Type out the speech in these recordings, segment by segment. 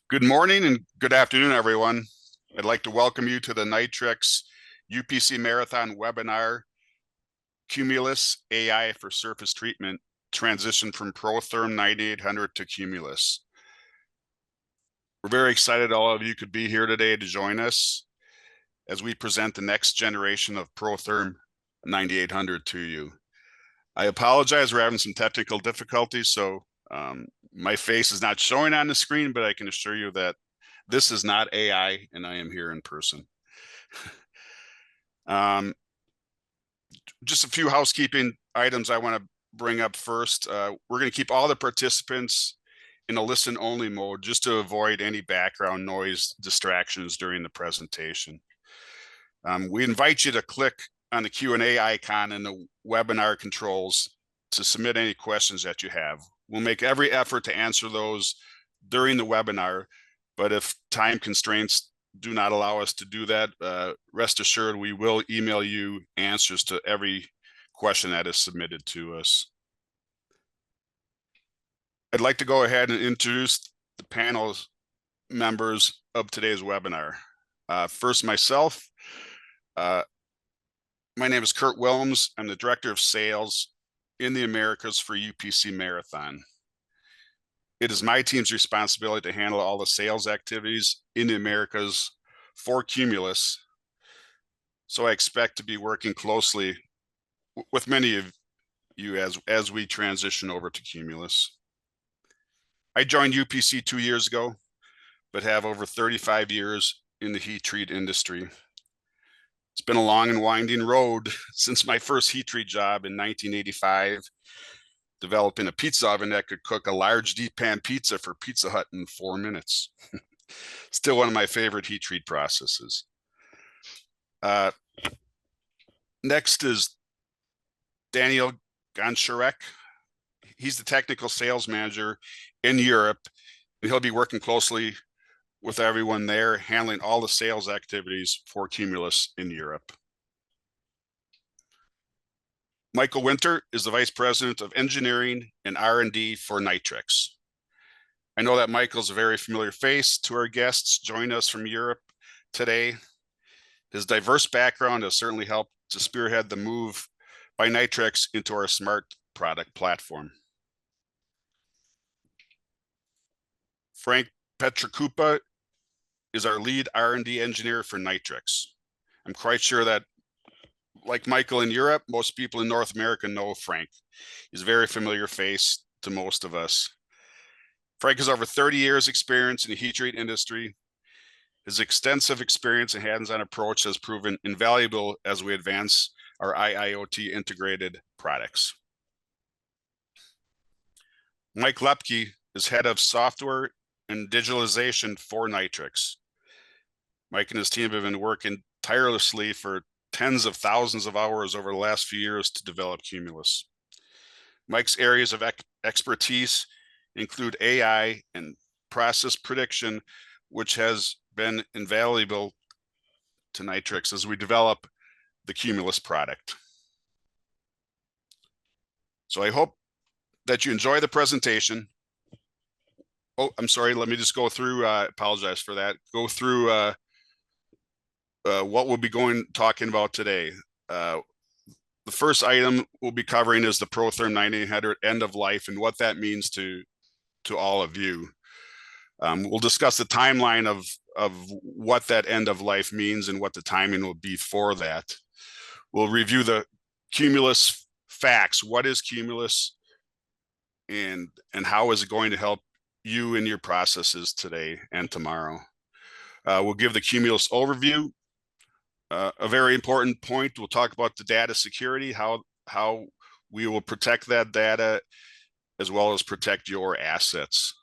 Good morning and good afternoon, everyone. I'd like to welcome you to the Nitrix UPC Marathon webinar, QMULUS AI for Surface Treatment, Transition from PROTHERM 9800 to QMULUS. We're very excited all of you could be here today to join us as we present the next generation of PROTHERM 9800 to you. I apologize, we're having some technical difficulties, so my face is not showing on the screen, but I can assure you that this is not AI and I am here in person. Just a few housekeeping items I want to bring up first. We're going to keep all the participants in a listen-only mode just to avoid any background noise distractions during the presentation. We invite you to click on the Q&A icon in the webinar controls to submit any questions that you have. We'll make every effort to answer those during the webinar, but if time constraints do not allow us to do that, rest assured we will email you answers to every question that is submitted to us. I'd like to go ahead and introduce the panel members of today's webinar. First, myself. My name is Kurt Williams. I'm the Director of Sales in the Americas for UPC Marathon. It is my team's responsibility to handle all the sales activities in the Americas for QMULUS. So I expect to be working closely with many of you as we transition over to QMULUS. I joined UPC 2 years ago, but have over 35 years in the heat treat industry. It's been a long and winding road since my first heat treat job in 1985, developing a pizza oven that could cook a large deep pan pizza for Pizza Hut in 4 minutes. Still one of my favorite heat treat processes. Next is Daniel Gonczarek. He's the technical sales manager in Europe, and he'll be working closely with everyone there, handling all the sales activities for QMULUS in Europe. Michael Winter is the Vice President of Engineering and R&D for Nitrix. I know that Michael's a very familiar face to our guests joining us from Europe today. His diverse background has certainly helped to spearhead the move by Nitrix into our smart product platform. Frank Petrakupa is our lead R&D engineer for Nitrix. I'm quite sure that, like Michael in Europe, most people in North America know Frank. He's a very familiar face to most of us. Frank has over 30 years experience in the heat treat industry. His extensive experience and hands-on approach has proven invaluable as we advance our IIoT integrated products. Mike Lepke is head of software and digitalization for Nitrix. Mike and his team have been working tirelessly for tens of thousands of hours over the last few years to develop QMULUS. Mike's areas of expertise include AI and process prediction, which has been invaluable to Nitrix as we develop the QMULUS product. So I hope that you enjoy the presentation. Oh, I'm sorry, let me just go through, apologize for that. Go through what we'll be talking about today. The first item we'll be covering is the PROTHERM 9800 end of life and what that means to all of you. We'll discuss the timeline of what that end of life means and what the timing will be for that. We'll review the QMULUS facts. What is QMULUS and how is it going to help you in your processes today and tomorrow? We'll give the QMULUS overview. A very important point, we'll talk about the data security, how we will protect that data as well as protect your assets.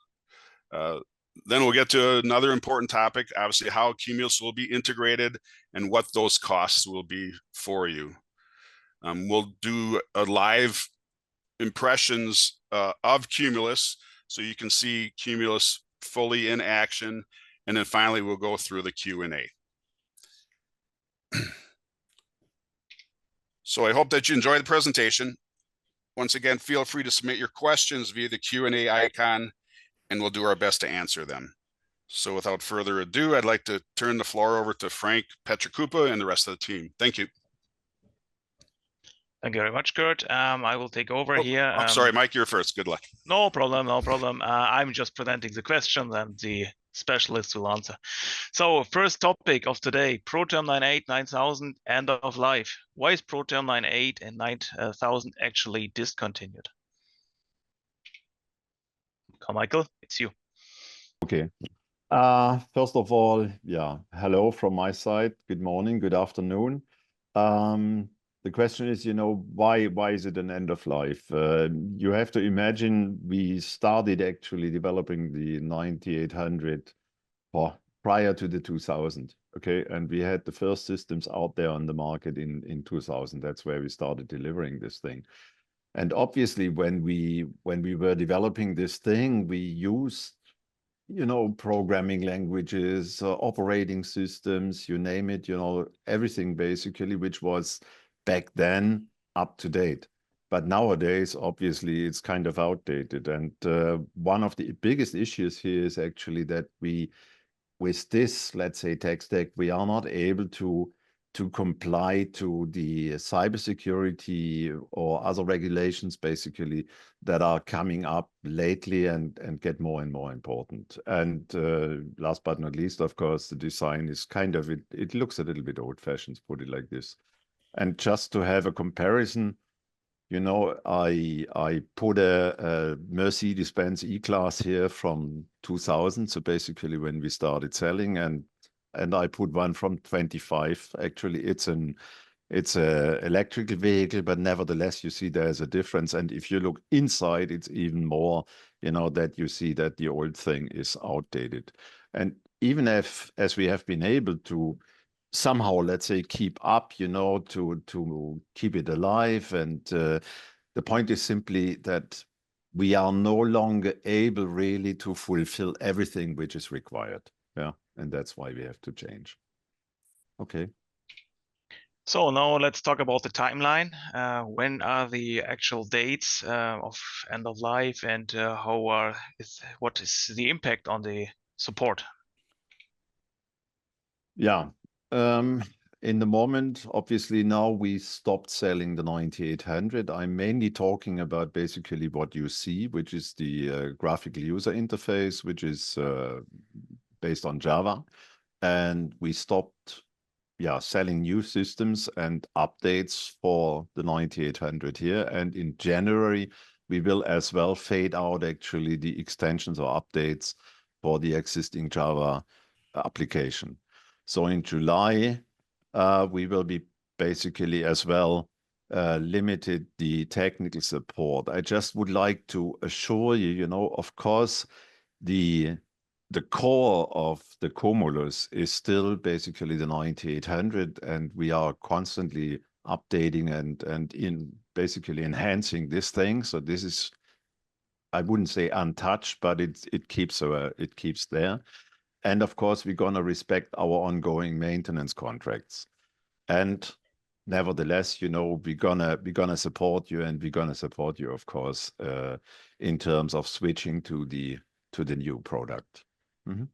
Then we'll get to another important topic, obviously how QMULUS will be integrated and what those costs will be for you. We'll do a live impressions of QMULUS so you can see QMULUS fully in action. And then finally, we'll go through the Q&A. So I hope that you enjoy the presentation. Once again, feel free to submit your questions via the Q&A icon, and we'll do our best to answer them. So without further ado, I'd like to turn the floor over to Frank Petrakupa and the rest of the team. Thank you. Thank you very much, Kurt. I will take over here. I'm sorry, Mike, you're first. Good luck. No problem, no problem. I'm just presenting the questions and the specialists will answer. So first topic of today, PROTHERM 98, 9000, end of life. Why is PROTHERM 98 and 9000 actually discontinued? Carmichael, it's you. Okay. First of all, yeah, hello from my side. Good morning, good afternoon. The question is, why is it an end of life? You have to imagine we started actually developing the 9800 prior to the 2000, okay? And we had the first systems out there on the market in 2000. That's where we started delivering this thing. And obviously, when we were developing this thing, we used programming languages, operating systems, you name it, everything basically, which was back then up to date. But nowadays, obviously, it's kind of outdated. And one of the biggest issues here is actually that with this, let's say, tech stack, we are not able to comply to the cybersecurity or other regulations, basically, that are coming up lately and get more and more important. And last but not least, of course, the design is kind of, it looks a little bit old-fashioned, put it like this. And just to have a comparison, I put a Mercedes-Benz E-Class here from 2000, so basically when we started selling, and I put one from 25. Actually, it's a electrical vehicle, but nevertheless, you see there's a difference. And if you look inside, it's even more, that you see that the old thing is outdated. And even as we have been able to somehow, let's say, keep up, to keep it alive. And the point is simply that we are no longer able really to fulfill everything which is required. Yeah, and that's why we have to change. Okay. So now let's talk about the timeline. When are the actual dates of end of life, and what is the impact on the support? Yeah. In the moment, obviously now we stopped selling the 9800. I'm mainly talking about basically what you see, which is the graphical user interface, which is based on Java. And we stopped selling new systems and updates for the 9800 here. And in January, we will as well fade out actually the extensions or updates for the existing Java application. So in July, we will be basically as well limited the technical support. I just would like to assure you, of course, the core of the QMULUS is still basically the 9800, and we are constantly updating and in basically enhancing this thing. So this is, I wouldn't say untouched, but it keeps there. And of course, we're gonna respect our ongoing maintenance contracts. And nevertheless, we're gonna support you, and we're gonna support you, of course, in terms of switching to the new product. Mm-hmm.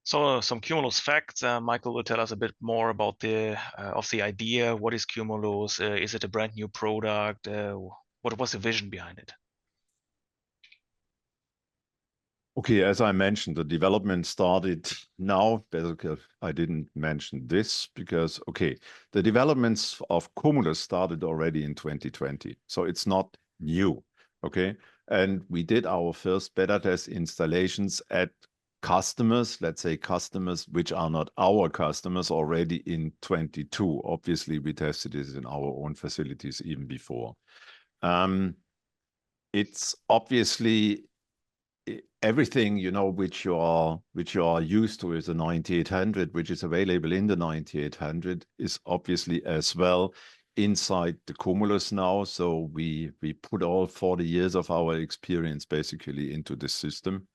So some QMULUS facts. Michael will tell us a bit more about the idea. What is QMULUS? Is it a brand new product? What was the vision behind it? Okay, as I mentioned, the development started now. Basically, I didn't mention this because, okay, the developments of QMULUS started already in 2020. So it's not new, okay? And we did our first beta test installations at customers, let's say customers which are not our customers, already in 22. Obviously, we tested this in our own facilities even before. It's obviously everything, which you are used to is a 9800, which is available in the 9800, is obviously as well inside the QMULUS now. So we put all 40 years of our experience basically into the system.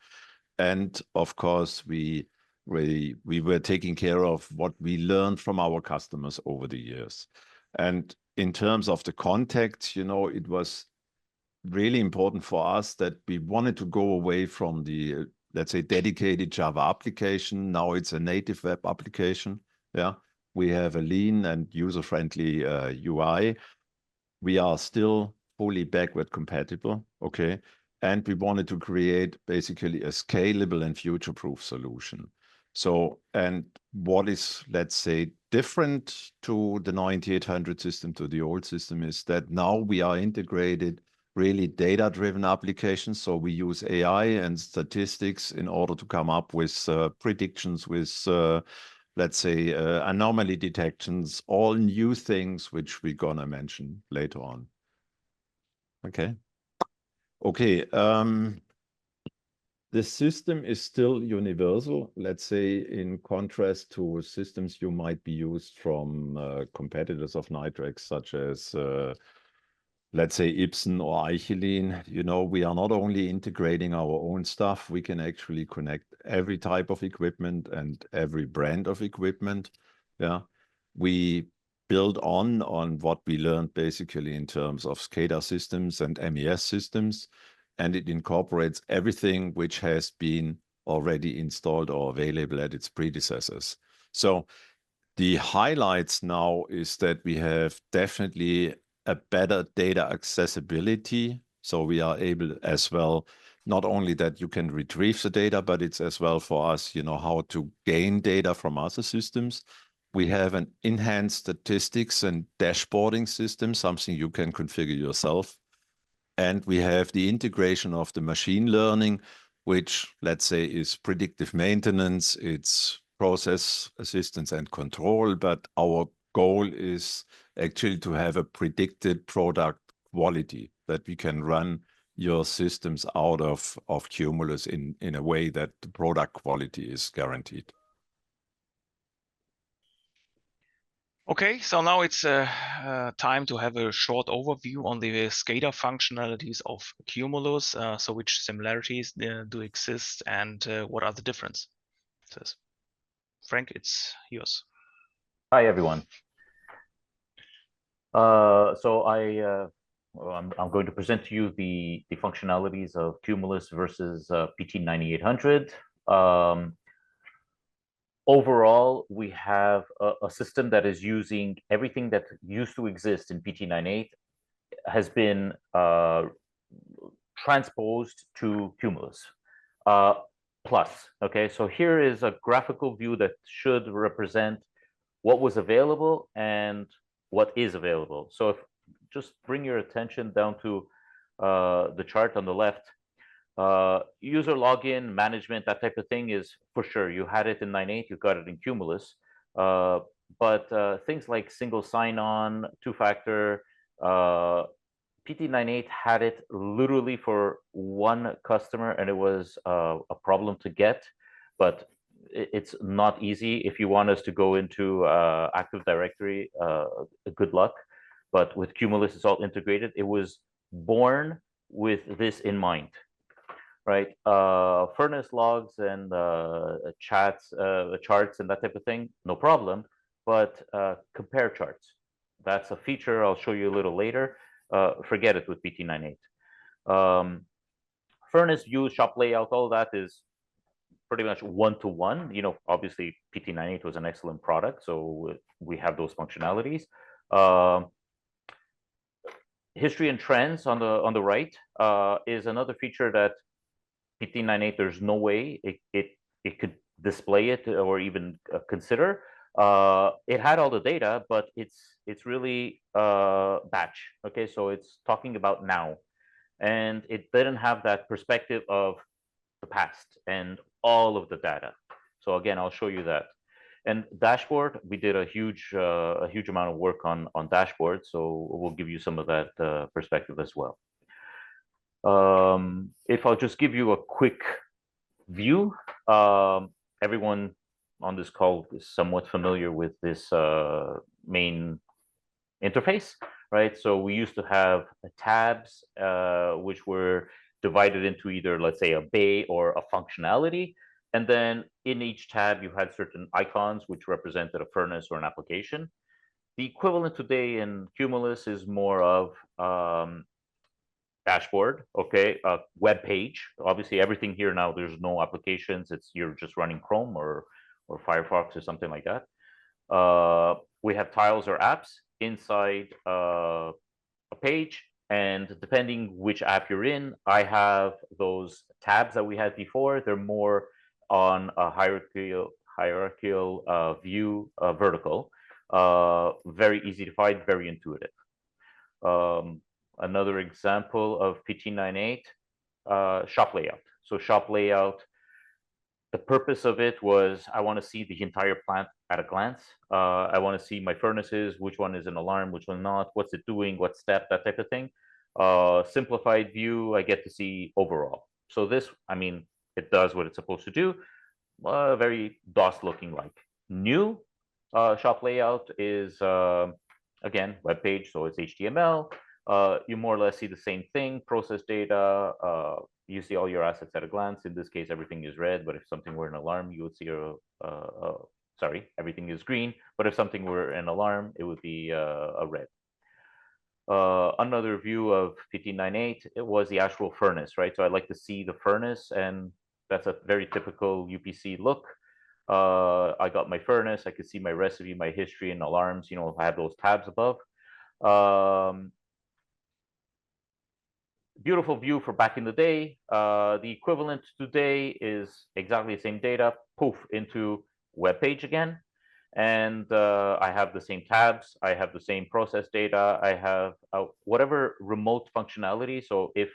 And of course, we were taking care of what we learned from our customers over the years. And in terms of the context, it was really important for us that we wanted to go away from the, let's say, dedicated Java application. Now it's a native web application. Yeah, we have a lean and user-friendly UI. We are still fully backward compatible, okay? And we wanted to create basically a scalable and future-proof solution. So, and what is, let's say, different to the 9800 system, to the old system, is that now we are integrated really data-driven applications. So we use AI and statistics in order to come up with predictions, with let's say, anomaly detections, all new things which we're gonna mention later on. Okay. Okay. The system is still universal, let's say, in contrast to systems you might be used from competitors of Nitrex, such as let's say Ipsen or Eichelin. You know, we are not only integrating our own stuff, we can actually connect every type of equipment and every brand of equipment. Yeah, we build on what we learned basically in terms of SCADA systems and MES systems, and it incorporates everything which has been already installed or available at its predecessors. So the highlights now is that we have definitely a better data accessibility. So we are able as well, not only that you can retrieve the data, but it's as well for us, you know, how to gain data from other systems. We have an enhanced statistics and dashboarding system, something you can configure yourself. And we have the integration of the machine learning, which, let's say, is predictive maintenance, it's process assistance and control, but our goal is actually to have a predicted product quality that we can run your systems out of QMULUS in a way that the product quality is guaranteed. Okay, so now it's time to have a short overview on the SCADA functionalities of QMULUS. So which similarities do exist and what are the differences? Frank, it's yours. Hi, everyone. I'm going to present to you the functionalities of QMULUS versus PT9800. Overall, we have a system that is using everything that used to exist in PT98 has been transposed to QMULUS plus. Okay, so here is a graphical view that should represent what was available and what is available. So if just bring your attention down to the chart on the left, user login, management, that type of thing is for sure. You had it in 9.8, you got it in QMULUS. But things like single sign-on, two-factor, PT98 had it literally for one customer, and it was a problem to get, but it's not easy. If you want us to go into Active Directory, good luck. But with QMULUS, it's all integrated. It was born with this in mind, right? Furnace logs and charts and that type of thing, no problem. But compare charts, that's a feature I'll show you a little later. Forget it with PT98. Furnace view, shop layout, all that is pretty much one-to-one. You know, obviously PT98 was an excellent product, so we have those functionalities. History and trends on the right is another feature that PT98 there's no way it could display it or even consider. It had all the data, but it's really batch. Okay, so it's talking about now, and it didn't have that perspective of the past and all of the data. So again, I'll show you that. And dashboard, we did a huge amount of work on dashboard, so we'll give you some of that perspective as well. If I'll just give you a quick view, everyone on this call is somewhat familiar with this main interface, right? So we used to have tabs which were divided into either, let's say, a bay or a functionality. And then in each tab, you had certain icons which represented a furnace or an application. The equivalent today in QMULUS is more of dashboard, okay, a web page. Obviously, everything here now, there's no applications. You're just running Chrome or Firefox or something like that. We have tiles or apps inside a page, and depending which app you're in, I have those tabs that we had before. They're more on a hierarchical view, vertical. Very easy to find, very intuitive. Another example of PT98, shop layout. So shop layout, the purpose of it was I want to see the entire plant at a glance. I want to see my furnaces, which one is an alarm, which one not, what's it doing, what step, that type of thing. Simplified view, I get to see overall. So this, I mean, it does what it's supposed to do. Very DOS looking like. New shop layout is, again, web page, so it's HTML. You more or less see the same thing, process data, you see all your assets at a glance. In this case, everything is red, but if something were an alarm, you would see sorry, everything is green, but if something were an alarm, it would be a red. Another view of PT98, it was the actual furnace, right? So I like to see the furnace, and that's a very typical UPC look. I got my furnace, I could see my recipe, my history, and alarms, you know, I have those tabs above. Beautiful view for back in the day. The equivalent today is exactly the same data, poof, into web page again. And I have the same tabs, I have the same process data, I have whatever remote functionality. So if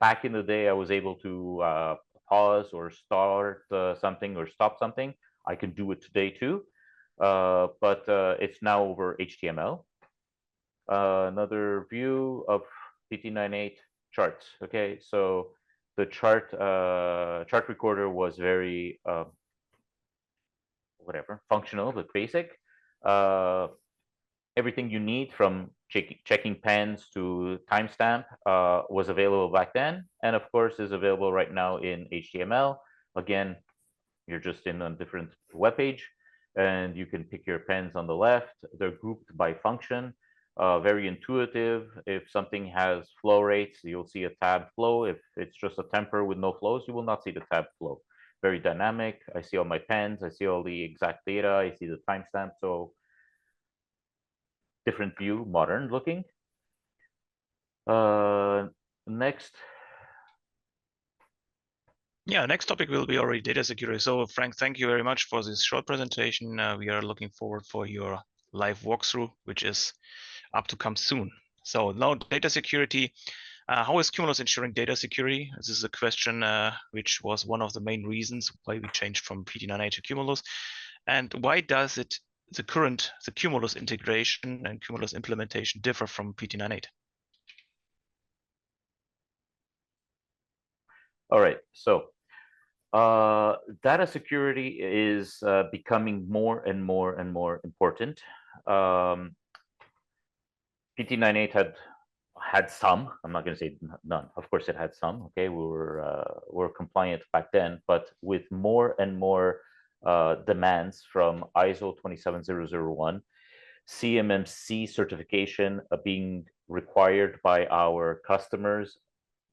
back in the day I was able to pause or start something or stop something, I can do it today too. But it's now over HTML. Another view of PT98 charts. Okay, so the chart recorder was very whatever, functional but basic. Everything you need from checking pens to timestamp was available back then, and of course is available right now in HTML. Again, you're just in a different web page, and you can pick your pens on the left. They're grouped by function. Very intuitive. If something has flow rates, you'll see a tab flow. If it's just a temper with no flows, you will not see the tab flow. Very dynamic. I see all my pens. I see all the exact data. I see the timestamp. So different view, modern looking. Next. Yeah, next topic will be already data security. So Frank, thank you very much for this short presentation. We are looking forward for your live walkthrough, which is up to come soon. So now data security. How is QMULUS ensuring data security? This is a question which was one of the main reasons why we changed from PT98 to QMULUS. And why does the QMULUS integration and QMULUS implementation differ from PT98? All right, so data security is becoming more and more and more important. PT98 had some. I'm not going to say none. Of course, it had some. Okay, we were compliant back then, but with more and more demands from ISO 27001, CMMC certification being required by our customers,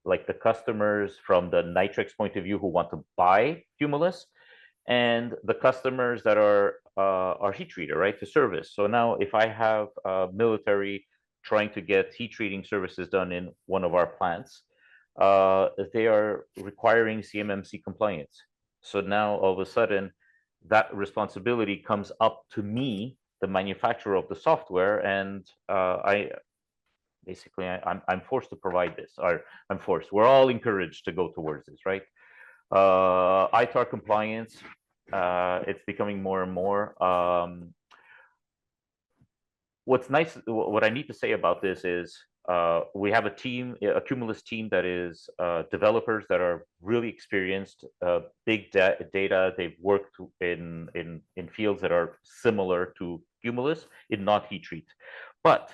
like the customers from the Nitrix point of view who want to buy QMULUS, and the customers that are heat treater, right, to service. So now if I have military trying to get heat treating services done in one of our plants, they are requiring CMMC compliance. So now all of a sudden that responsibility comes up to me, the manufacturer of the software, and I'm forced to provide this, or I'm forced. We're all encouraged to go towards this, right? ITAR compliance, it's becoming more and more. What's nice, what I need to say about this is we have a team, a QMULUS team that is developers that are really experienced, big data. They've worked in fields that are similar to QMULUS, in not heat treat, but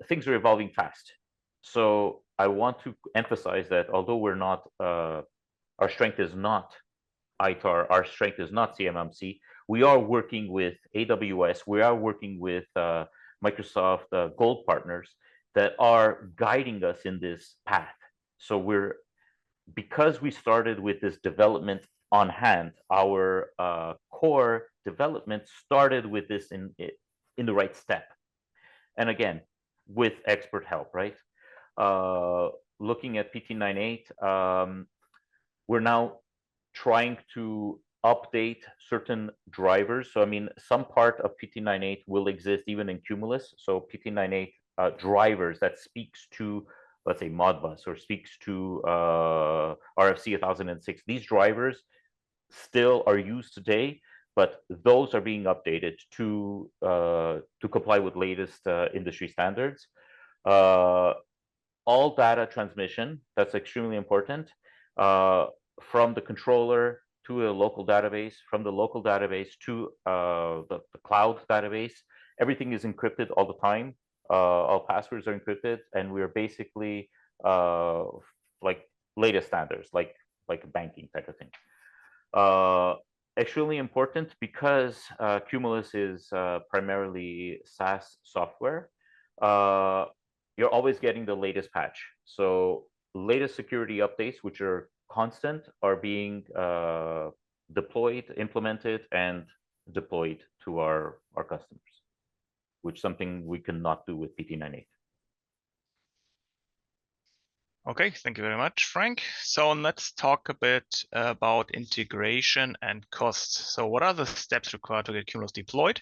things are evolving fast. So I want to emphasize that although we're not, our strength is not ITAR, our strength is not CMMC, we are working with AWS, we are working with Microsoft Gold partners that are guiding us in this path. So because we started with this development on hand, our core development started with this in the right step. And again, with expert help, right? Looking at PT98, we're now trying to update certain drivers. So, I mean, some part of PT98 will exist even in QMULUS. So PT98 drivers that speaks to, let's say, Modbus or speaks to RFC 1006. These drivers still are used today, but those are being updated to comply with latest industry standards. All data transmission, that's extremely important, from the controller to a local database, from the local database to the cloud database. Everything is encrypted all the time. All passwords are encrypted, and we're basically like latest standards, like banking type of thing. Extremely important because QMULUS is primarily SaaS software. You're always getting the latest patch. So latest security updates, which are constant, are being deployed, implemented, and deployed to our customers, which is something we cannot do with PT98. Okay, thank you very much, Frank. So let's talk a bit about integration and costs. So what are the steps required to get QMULUS deployed?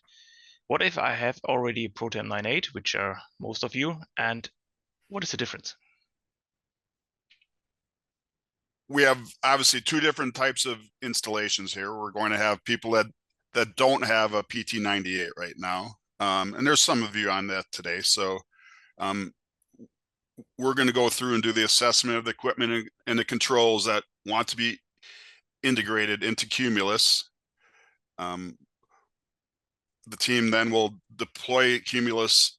What if I have already PROTHERM 9.8, which are most of you, and what is the difference? We have obviously two different types of installations here. We're going to have people that don't have a PT98 right now. And there's some of you on that today. So we're going to go through and do the assessment of the equipment and the controls that want to be integrated into QMULUS. The team then will deploy QMULUS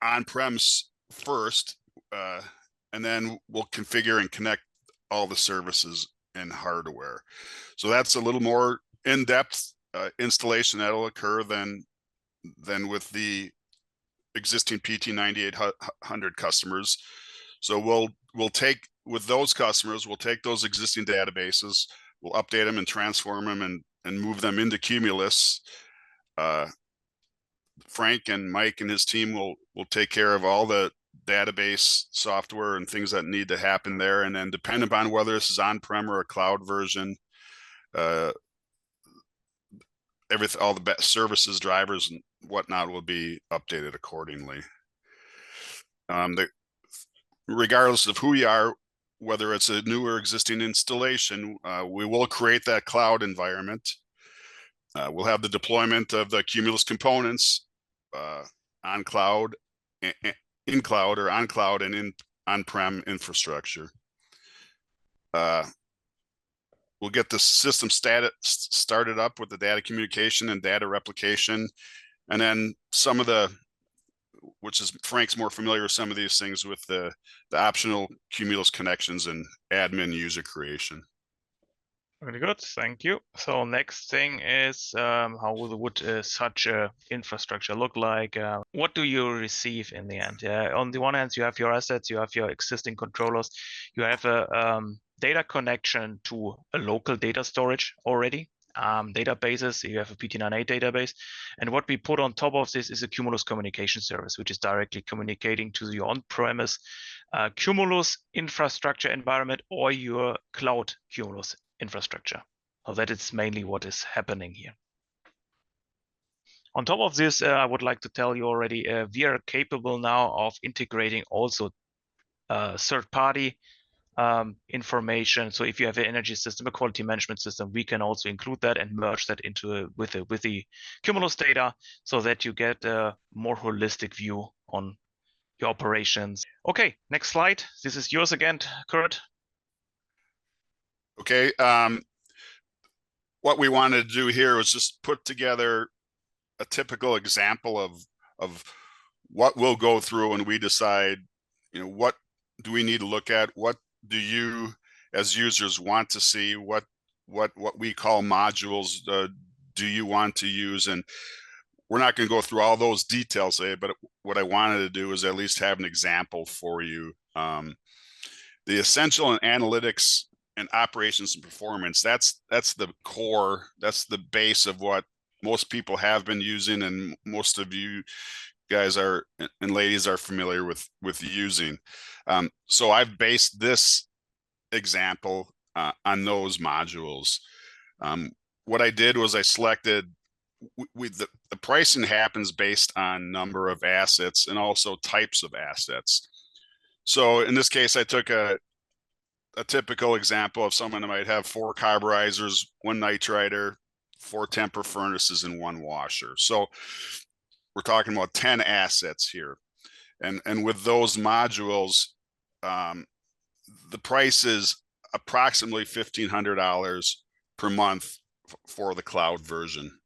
on-premise first, and then we'll configure and connect all the services and hardware. So that's a little more in-depth installation that'll occur than with the existing PT9800 customers. So we'll take, with those customers, we'll take those existing databases, we'll update them and transform them and move them into QMULUS. Frank and Mike and his team will take care of all the database software and things that need to happen there. And then depending upon whether this is on-prem or a cloud version, all the services, drivers, and whatnot will be updated accordingly. Regardless of who you are, whether it's a new or existing installation, we will create that cloud environment. We'll have the deployment of the QMULUS components on cloud, in cloud, or on cloud and in on-prem infrastructure. We'll get the system started up with the data communication and data replication. And then some of the, which is Frank's more familiar with some of these things, with the optional QMULUS connections and admin user creation. Very good, thank you. So next thing is how would such a infrastructure look like? What do you receive in the end? Yeah, on the one hand, you have your assets, you have your existing controllers, you have a data connection to a local data storage already. Databases, you have a PT98 database, and what we put on top of this is a QMULUS communication service, which is directly communicating to the on-premise QMULUS infrastructure environment or your cloud QMULUS infrastructure. So that is mainly what is happening here. On top of this, I would like to tell you already, we are capable now of integrating also third-party information. So if you have an energy system, a quality management system, we can also include that and merge that into with the QMULUS data, so that you get a more holistic view on your operations. Okay, next slide. This is yours again, Kurt. Okay. What we wanted to do here was just put together a typical example of what we'll go through when we decide, what do we need to look at? What do you as users want to see? What we call modules do you want to use? And we're not going to go through all those details today, but what I wanted to do is at least have an example for you. The essential in analytics and operations and performance, that's the core, that's the base of what most people have been using, and most of you guys are and ladies are familiar with using. So I've based this example on those modules. What I did was I selected the pricing happens based on number of assets and also types of assets. So in this case, I took a typical example of someone that might have 4 carburizers, 1 nitriter, 4 temper furnaces, and 1 washer. So we're talking about 10 assets here. And with those modules, the price is approximately $1,500 per month for the cloud version.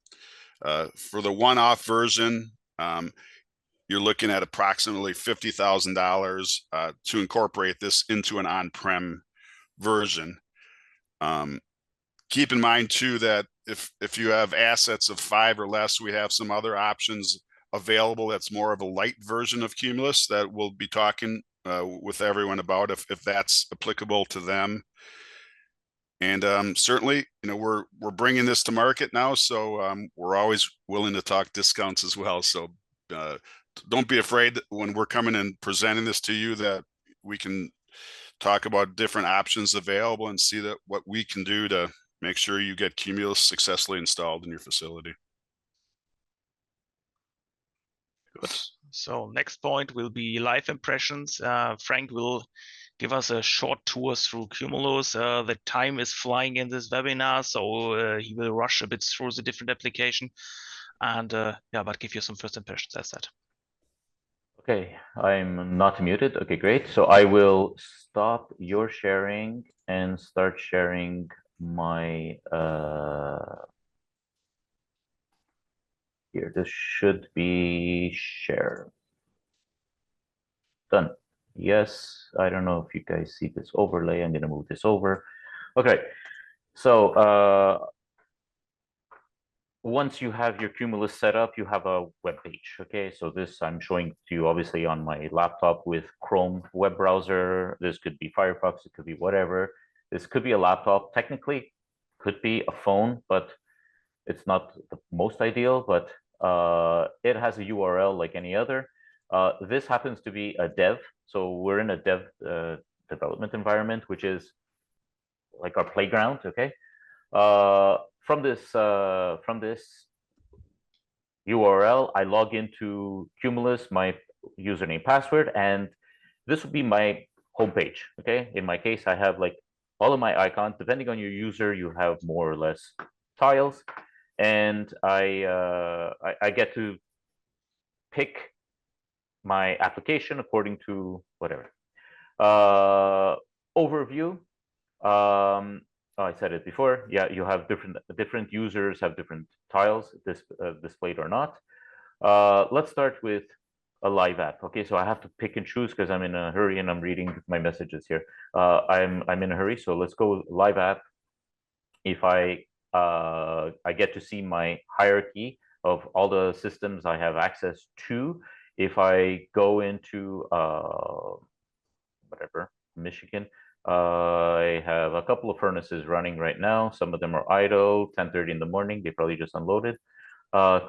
For the one-off version, you're looking at approximately $50,000 to incorporate this into an on-prem version. Keep in mind too that if you have assets of 5 or less, we have some other options available. That's more of a light version of QMULUS that we'll be talking with everyone about if that's applicable to them. And certainly, you know, we're bringing this to market now, so we're always willing to talk discounts as well. So don't be afraid when we're coming and presenting this to you that we can talk about different options available and see that what we can do to make sure you get QMULUS successfully installed in your facility. Good. So next point will be live impressions. Frank will give us a short tour through QMULUS. The time is flying in this webinar, so he will rush a bit through the different application, and yeah, but give you some first impressions. That's that. Okay, I'm not muted. Okay, great. So I will stop your sharing and start sharing my here. This should be share. Done. Yes, I don't know if you guys see this overlay. I'm gonna move this over. Okay, so once you have your QMULUS set up, you have a web page. Okay, so this I'm showing to you obviously on my laptop with Chrome web browser. This could be Firefox, it could be whatever. This could be a laptop, technically could be a phone, but it's not the most ideal, but it has a URL like any other. This happens to be a dev. So we're in a dev development environment, which is like our playground, okay? From this URL, I log into QMULUS, my username, password, and this would be my homepage, okay? In my case, I have like all of my icons. Depending on your user, you have more or less tiles, and I get to pick my application according to whatever. Overview. I said it before. Yeah, you have different users have different tiles displayed or not. Let's start with a live app. Okay, so I have to pick and choose because I'm in a hurry and I'm reading my messages here. I'm in a hurry, so let's go live app. If I get to see my hierarchy of all the systems I have access to. If I go into whatever, Michigan, I have a couple of furnaces running right now. Some of them are idle, 10:30 in the morning. They probably just unloaded.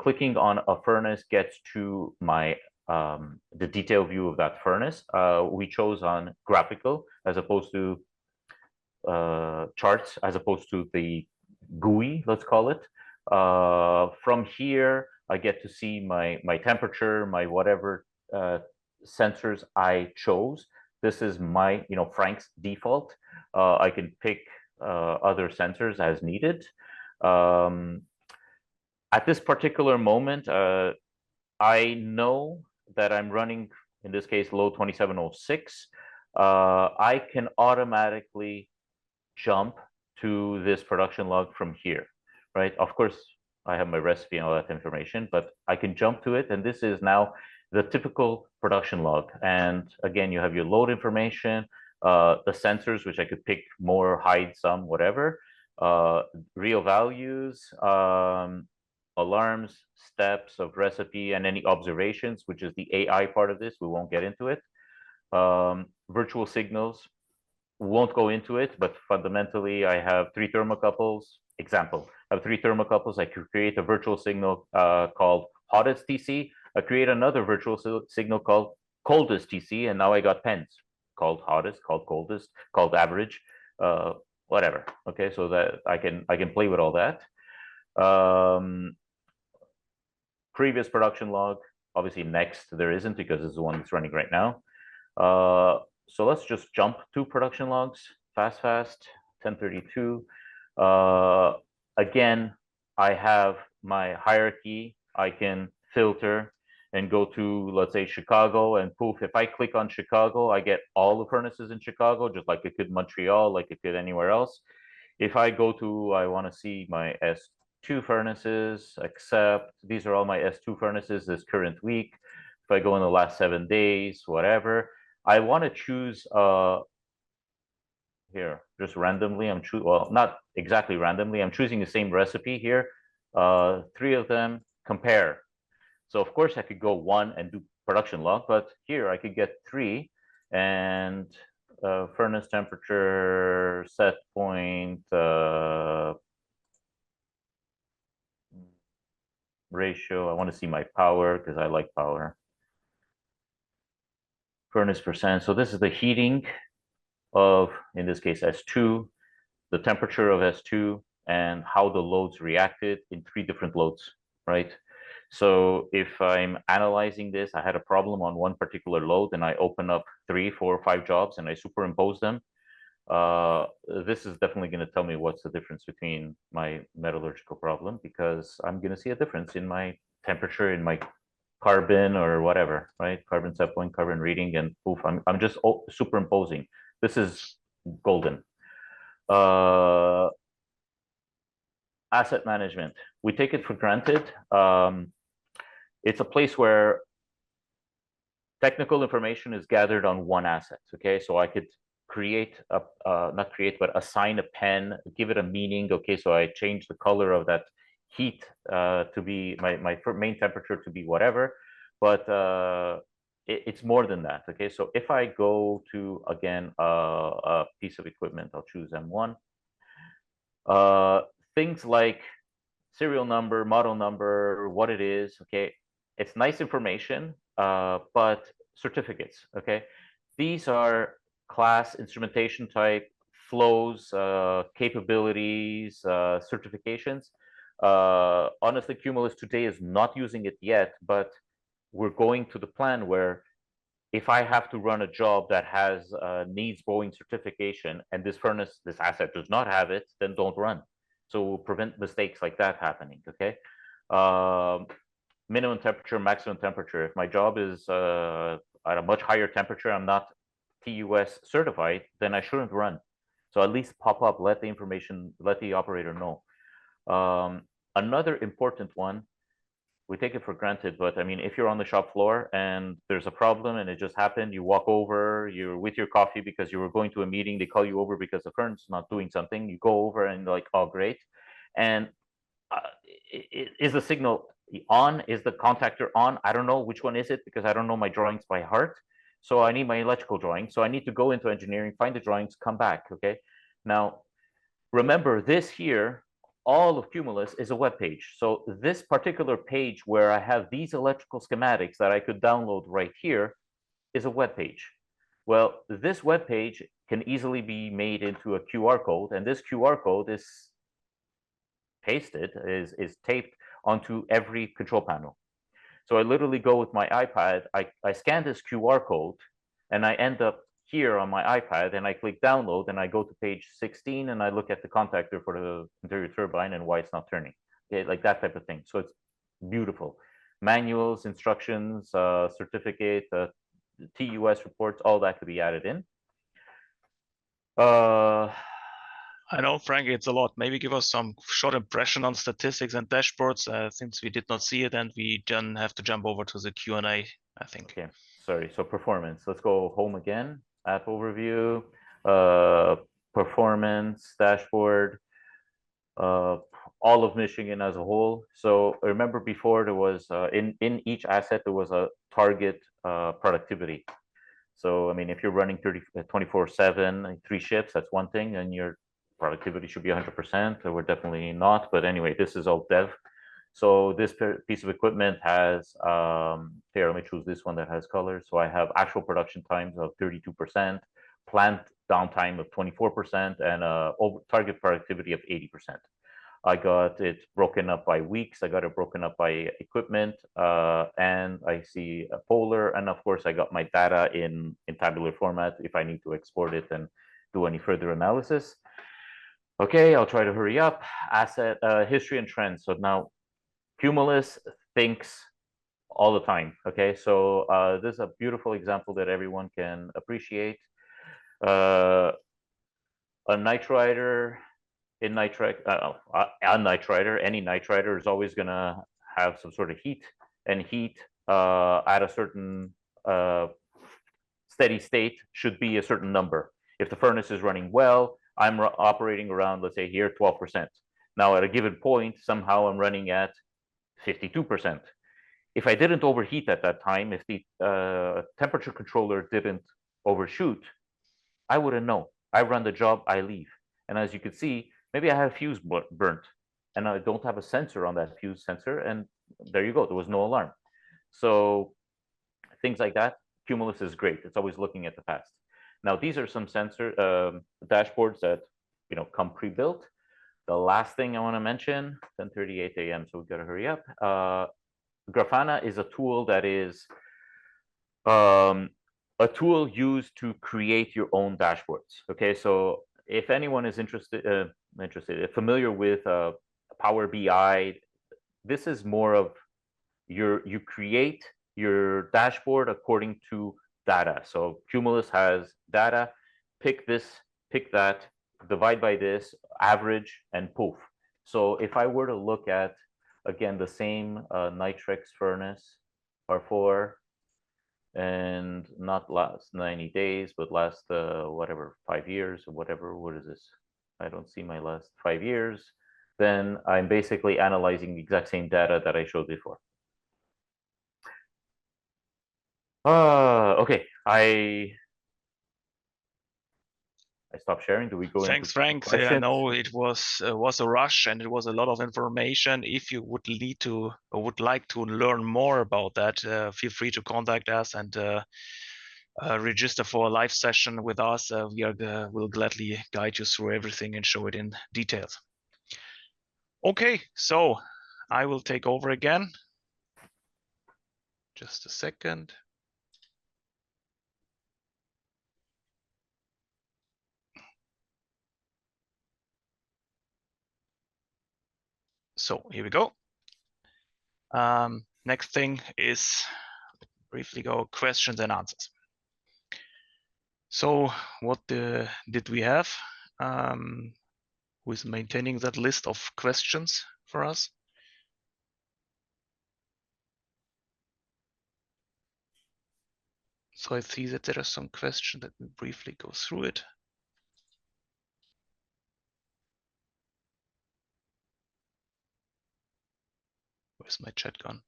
Clicking on a furnace gets to my the detail view of that furnace. We chose on graphical as opposed to charts, as opposed to the GUI, let's call it. From here, I get to see my temperature, my whatever sensors I chose. This is my, Frank's default. I can pick other sensors as needed. At this particular moment, I know that I'm running, in this case, load 2706. I can automatically jump to this production log from here, right? Of course, I have my recipe and all that information, but I can jump to it. And this is now the typical production log. And again, you have your load information, the sensors, which I could pick more, hide some, whatever, real values, alarms, steps of recipe, and any observations, which is the AI part of this. We won't get into it. Virtual signals, won't go into it, but fundamentally, I have 3 thermocouples. Example, I have 3 thermocouples. I could create a virtual signal called hottest TC. I create another virtual signal called coldest TC, and now I got pens called hottest, called coldest, called average, whatever. Okay, so that I can play with all that. Previous production log, obviously next there isn't because it's the one that's running right now. So let's just jump to production logs, fast, 1032. Again, I have my hierarchy. I can filter and go to, let's say, Chicago, and poof, if I click on Chicago, I get all the furnaces in Chicago, just like it could Montreal, like it could anywhere else. If I go to, I want to see my S2 furnaces, except these are all my S2 furnaces this current week. If I go in the last 7 days, whatever, I want to choose here, just randomly, I'm choosing, well, not exactly randomly, I'm choosing the same recipe here, 3 of them, compare. So of course I could go 1 and do production log, but here I could get 3 and furnace temperature, set point, ratio. I want to see my power because I like power. Furnace percent. So this is the heating of, in this case, S2, the temperature of S2, and how the loads reacted in 3 different loads, right? So if I'm analyzing this, I had a problem on one particular load and I open up 3, 4, 5 jobs and I superimpose them. This is definitely going to tell me what's the difference between my metallurgical problem, because I'm going to see a difference in my temperature, in my carbon or whatever, right? Carbon set point, carbon reading, and poof, I'm just superimposing. This is golden. Asset management. We take it for granted. It's a place where technical information is gathered on one asset, okay? So I could create a, not create, but assign a pen, give it a meaning, okay? So I change the color of that heat to be, my main temperature to be whatever, but it's more than that, okay? So if I go to, again, a piece of equipment, I'll choose M1. Things like serial number, model number, what it is, okay? It's nice information, but certificates, okay? These are class, instrumentation type, flows, capabilities, certifications. Honestly, QMULUS today is not using it yet, but we're going to the plan where if I have to run a job that has needs Boeing certification and this furnace, this asset does not have it, then don't run. So we'll prevent mistakes like that happening, okay? Minimum temperature, maximum temperature. If my job is at a much higher temperature, I'm not TUS certified, then I shouldn't run. So at least pop up, let the information, let the operator know. Another important one, we take it for granted, but I mean, if you're on the shop floor and there's a problem and it just happened, you walk over, you're with your coffee because you were going to a meeting, they call you over because the furnace is not doing something, you go over and like, oh, great. And is the signal on? Is the contactor on? I don't know which one is it because I don't know my drawings by heart. So I need my electrical drawing. So I need to go into engineering, find the drawings, come back, okay? Now, remember this here, all of QMULUS is a web page. So this particular page where I have these electrical schematics that I could download right here is a web page. Well, this web page can easily be made into a QR code, and this QR code is pasted, is taped onto every control panel. So I literally go with my iPad, I scan this QR code, and I end up here on my iPad, and I click download, and I go to page 16, and I look at the contactor for the interior turbine and why it's not turning. Okay, like that type of thing. So it's beautiful. Manuals, instructions, certificate, TUS reports, all that could be added in. I know, Frank, it's a lot. Maybe give us some short impression on statistics and dashboards, since we did not see it, and we then have to jump over to the Q&A, I think. Okay, sorry. So performance. Let's go home again. App overview, performance, dashboard. all of Michigan as a whole. So remember before there was in each asset there was a target productivity. So I mean, if you're running 24/7, 3 shifts, that's one thing, and your productivity should be 100%. We're definitely not, but anyway, this is all dev. So this piece of equipment has here, let me choose this one that has colors. So I have actual production times of 32%, plant downtime of 24%, and target productivity of 80%. I got it broken up by weeks. I got it broken up by equipment, and I see a polar. And of course, I got my data in tabular format if I need to export it and do any further analysis. Okay, I'll try to hurry up. Asset history and trends. So now QMULUS thinks all the time. Okay, so this is a beautiful example that everyone can appreciate. A nitrider in a nitrider, any nitrider is always going to have some sort of heat, and heat at a certain steady state should be a certain number. If the furnace is running well, I'm operating around, let's say here, 12%. Now at a given point, somehow I'm running at 52%. If I didn't overheat at that time, if the temperature controller didn't overshoot, I wouldn't know. I run the job, I leave. And as you can see, maybe I had a fuse burnt and I don't have a sensor on that fuse sensor. And there you go, there was no alarm. So things like that, QMULUS is great. It's always looking at the past. Now, these are some sensor dashboards that come pre-built. The last thing I want to mention, 10:38 a.m., so we've got to hurry up. Grafana is a tool that is a tool used to create your own dashboards. Okay, so if anyone is familiar with Power BI, this is more of you create your dashboard according to data. So QMULUS has data, pick this, pick that, divide by this, average, and poof. So if I were to look at, again, the same nitrix furnace, R4, and not last 90 days, but last, whatever, 5 years or whatever, what is this? I don't see my last 5 years. Then I'm basically analyzing the exact same data that I showed before. Okay, I stopped sharing. Do we go? Thanks, Frank. Yeah, no, it was a rush and it was a lot of information. If you would need to or would like to learn more about that, feel free to contact us and register for a live session with us. We'll gladly guide you through everything and show it in details. Okay, so I will take over again. Just a second. So here we go. Next thing is briefly go questions and answers. So what did we have? Who is maintaining that list of questions for us? So I see that there are some questions. Let me briefly go through it. Where's my chat gone?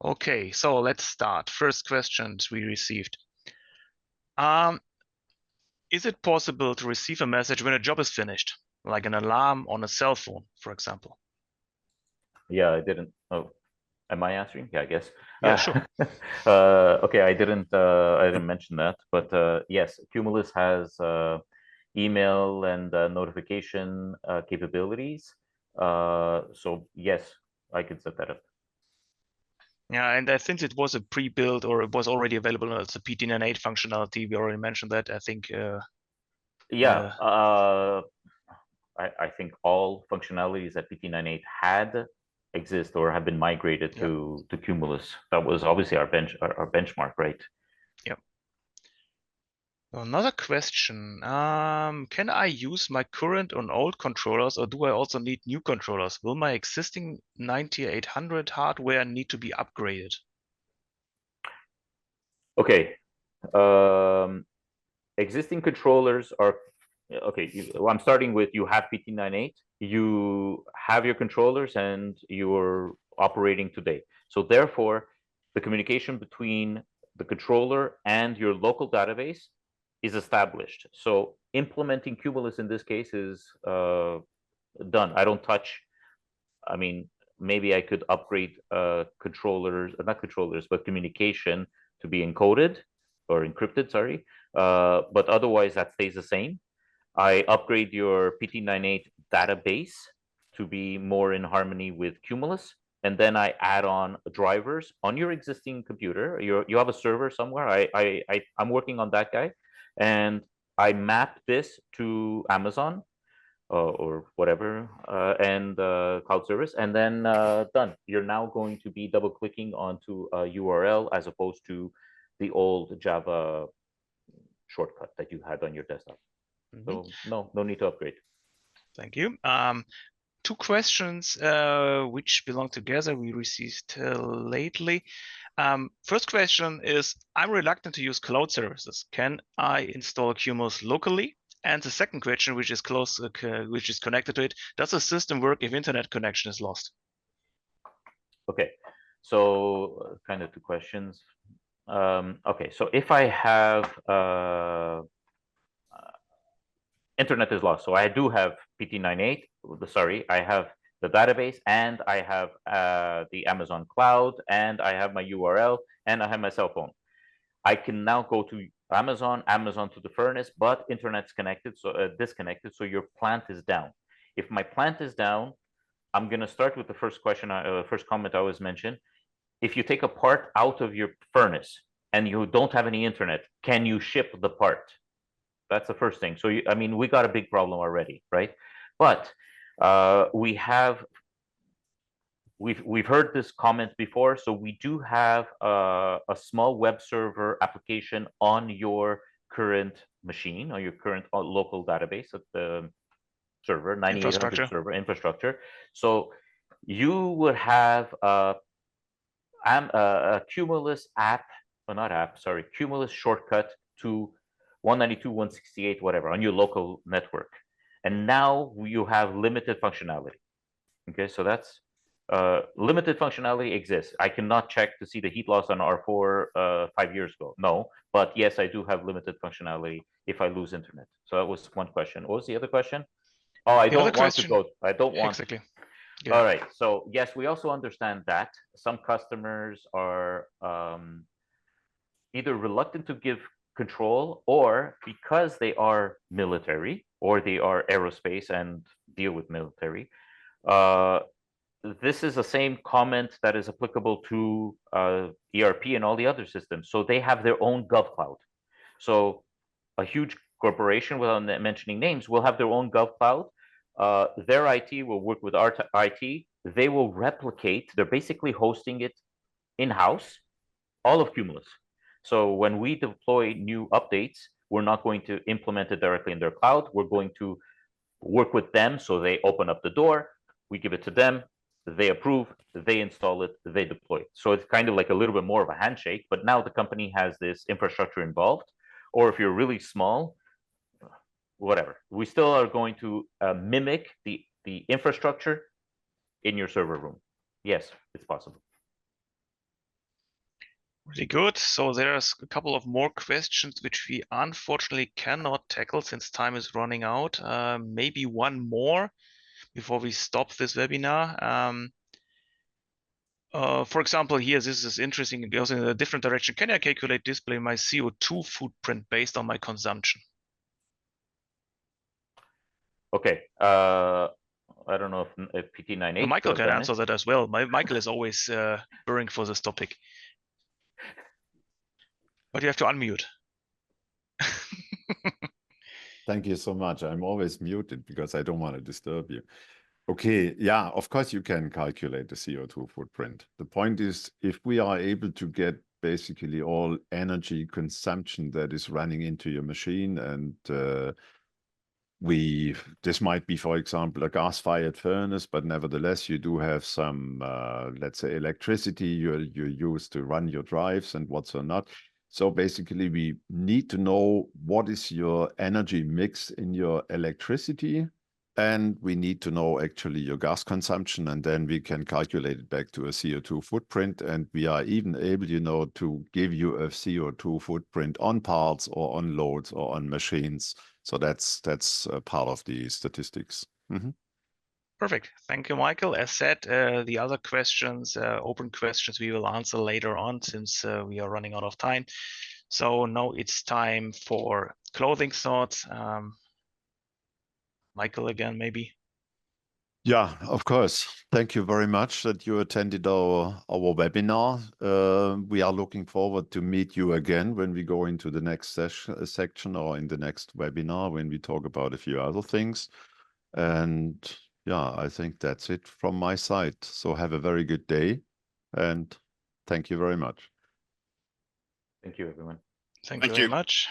Okay, so let's start. First questions we received. Is it possible to receive a message when a job is finished, like an alarm on a cell phone, for example? Yeah, I didn't. Oh, am I answering? Yeah, I guess. Yeah, sure. Okay, I didn't mention that, but yes, QMULUS has email and notification capabilities. So yes, I could set that up. Yeah, and I think it was a pre-built or it was already available as a PT98 functionality. We already mentioned that. I think. Yeah, I think all functionalities that PT98 had exist or have been migrated to QMULUS. That was obviously our benchmark, right? Yep. Another question. Can I use my current and old controllers, or do I also need new controllers? Will my existing 9800 hardware need to be upgraded? Okay. Existing controllers are okay, I'm starting with you have PT98, you have your controllers, and you're operating today. So therefore, the communication between the controller and your local database is established. So implementing QMULUS in this case is done. I don't touch. I mean, maybe I could upgrade controllers, not controllers, but communication to be encoded or encrypted, sorry. But otherwise, that stays the same. I upgrade your PT98 database to be more in harmony with QMULUS, and then I add on drivers on your existing computer. You have a server somewhere. I'm working on that guy, and I map this to Amazon or whatever and cloud service, and then done. You're now going to be double clicking onto a URL as opposed to the old Java shortcut that you had on your desktop. So no need to upgrade. Thank you. Two questions which belong together we received lately. First question is, I'm reluctant to use cloud services. Can I install QMULUS locally? And the second question, which is which is connected to it, does the system work if internet connection is lost? Okay, so kind of two questions. Okay, so if I have internet is lost, so I do have PT98. Sorry, I have the database, and I have the Amazon cloud, and I have my URL, and I have my cell phone. I can now go to Amazon to the furnace, but internet's connected, so disconnected, so your plant is down. If my plant is down, I'm going to start with the first question, first comment I always mention. If you take a part out of your furnace and you don't have any internet, can you ship the part? That's the first thing. So, I mean, we got a big problem already, right? But we've heard this comment before. So we do have a small web server application on your current machine, or your current local database at the server, 9800 server infrastructure. So you would have a QMULUS app, or not app, sorry, QMULUS shortcut to 192.168, whatever, on your local network. And now you have limited functionality. Okay, so that's limited functionality exists. I cannot check to see the heat loss on R4 5 years ago. No, but yes, I do have limited functionality if I lose internet. So that was one question. What was the other question? Oh, I don't want to go. I don't want. Exactly. Yeah. All right. So yes, we also understand that some customers are either reluctant to give control, or because they are military or they are aerospace and deal with military. This is the same comment that is applicable to ERP and all the other systems. So they have their own GovCloud. So a huge corporation, without mentioning names, will have their own GovCloud. Their IT will work with our IT. They will replicate. They're basically hosting it in-house, all of QMULUS. So when we deploy new updates, we're not going to implement it directly in their cloud. We're going to work with them. So they open up the door, we give it to them, they approve, they install it, they deploy it. So it's kind of like a little bit more of a handshake, but now the company has this infrastructure involved. Or if you're really small, whatever, we still are going to mimic the infrastructure in your server room. Yes, it's possible. Really good. So there's a couple of more questions which we unfortunately cannot tackle since time is running out. Maybe one more before we stop this webinar. For example, here, this is interesting. It goes in a different direction. Can I calculate display my CO2 footprint based on my consumption? Okay. I don't know if PT98. Well, Michael can answer that as well. Michael is always burning for this topic. But you have to unmute. Thank you so much. I'm always muted because I don't want to disturb you. Okay, yeah, of course you can calculate the CO2 footprint. The point is, if we are able to get basically all energy consumption that is running into your machine, and this might be, for example, a gas-fired furnace, but nevertheless you do have some, let's say, electricity you use to run your drives and what's or not. So basically, we need to know what is your energy mix in your electricity, and we need to know actually your gas consumption, and then we can calculate it back to a CO2 footprint. And we are even able, to give you a CO2 footprint on parts or on loads or on machines. So that's part of the statistics. Mm-hmm. Perfect. Thank you, Michael. As said, the other questions, open questions, we will answer later on since we are running out of time. So now it's time for closing thoughts. Michael again, maybe. Yeah, of course. Thank you very much that you attended our webinar. We are looking forward to meet you again when we go into the next section or in the next webinar when we talk about a few other things. And yeah, I think that's it from my side. So have a very good day and thank you very much. Thank you, everyone. Thank you very much.